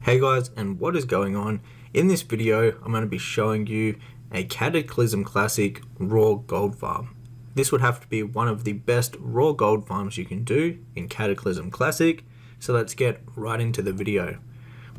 Hey guys, and what is going on? In this video, I'm going to be showing you a Cataclysm Classic raw gold farm. This would have to be one of the best raw gold farms you can do in Cataclysm Classic, so let's get right into the video.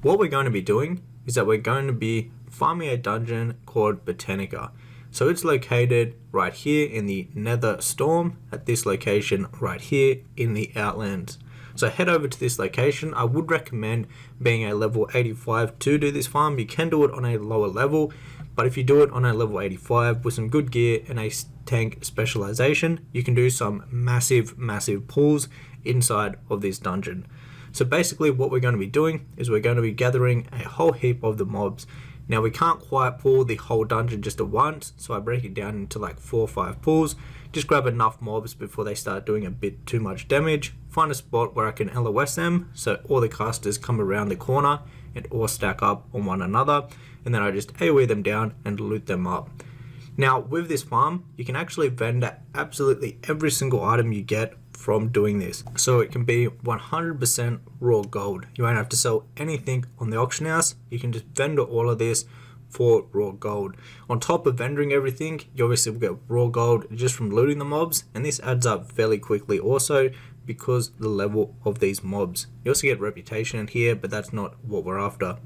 What we're going to be doing is that we're going to be farming a dungeon called Botanica. So it's located right here in the Nether Storm at this location right here in the Outlands. So head over to this location. I would recommend being a level 85 to do this farm. You can do it on a lower level, but if you do it on a level 85 with some good gear and a tank specialization, you can do some massive pulls inside of this dungeon. So basically what we're going to be doing is we're going to be gathering a whole heap of the mobs. Now we can't quite pull the whole dungeon just at once, so I break it down into like 4 or 5 pulls. Just grab enough mobs before they start doing a bit too much damage. Find a spot where I can LOS them, so all the casters come around the corner and all stack up on one another, and then I just AoE them down and loot them up. Now with this farm, you can actually vendor absolutely every single item you get from doing this. So it can be 100% raw gold. You won't have to sell anything on the auction house. You can just vendor all of this for raw gold. On top of vendoring everything, you obviously will get raw gold just from looting the mobs, and this adds up fairly quickly also because the level of these mobs. You also get reputation in here, but that's not what we're after.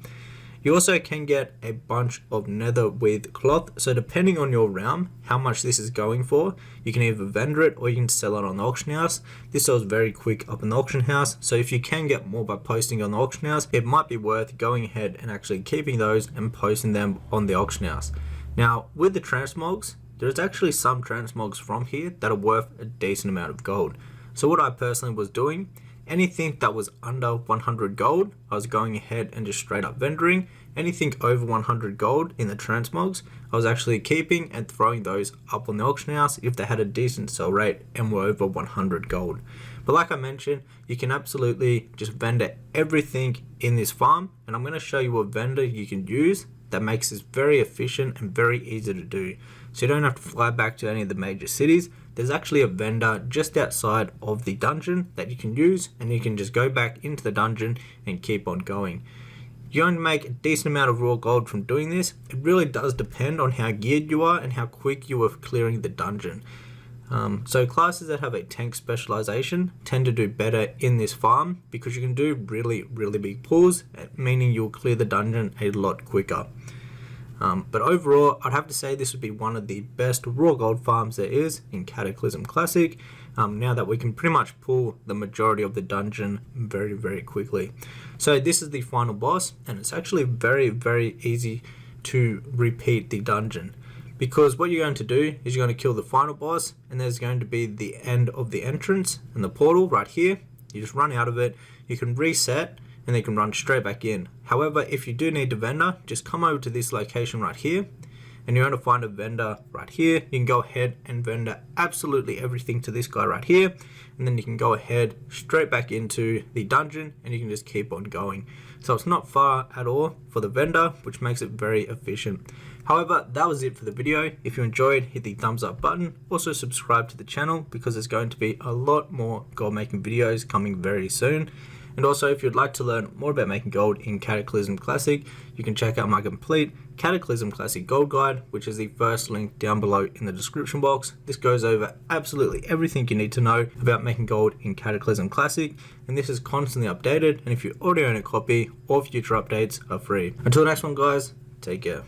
You also can get a bunch of nether with cloth, so depending on your realm, how much this is going for, you can either vendor it or you can sell it on the auction house. This sells very quick up in the auction house, so if you can get more by posting on the auction house, it might be worth going ahead and actually keeping those and posting them on the auction house. Now with the transmogs, there's actually some transmogs from here that are worth a decent amount of gold. So what I personally was doing, anything that was under 100 gold, I was going ahead and just straight up vendoring. Anything over 100 gold in the transmogs, I was actually keeping and throwing those up on the auction house if they had a decent sell rate and were over 100 gold. But like I mentioned, you can absolutely just vendor everything in this farm, and I'm going to show you a vendor you can use that makes this very efficient and very easy to do. So you don't have to fly back to any of the major cities. There's actually a vendor just outside of the dungeon that you can use, and you can just go back into the dungeon and keep on going. You're going to make a decent amount of raw gold from doing this. It really does depend on how geared you are and how quick you are clearing the dungeon. So classes that have a tank specialization tend to do better in this farm because you can do really big pulls, meaning you'll clear the dungeon a lot quicker. But overall, I'd have to say this would be one of the best raw gold farms there is in Cataclysm Classic, now that we can pretty much pull the majority of the dungeon very quickly. So this is the final boss, and it's actually very easy to repeat the dungeon, because what you're going to do is you're going to kill the final boss, and there's going to be the end of the entrance and the portal right here. You just run out of it, you can reset, and they can run straight back in. However, if you do need to vendor, just come over to this location right here, and you're going to find a vendor right here. You can go ahead and vendor absolutely everything to this guy right here, and then you can go ahead straight back into the dungeon, and you can just keep on going. So it's not far at all for the vendor, which makes it very efficient. However, that was it for the video. If you enjoyed, hit the thumbs up button. Also subscribe to the channel because there's going to be a lot more gold making videos coming very soon. And also, if you'd like to learn more about making gold in Cataclysm Classic, you can check out my complete Cataclysm Classic Gold Guide, which is the first link down below in the description box. This goes over absolutely everything you need to know about making gold in Cataclysm Classic, and this is constantly updated, and if you already own a copy, all future updates are free. Until next one guys, take care.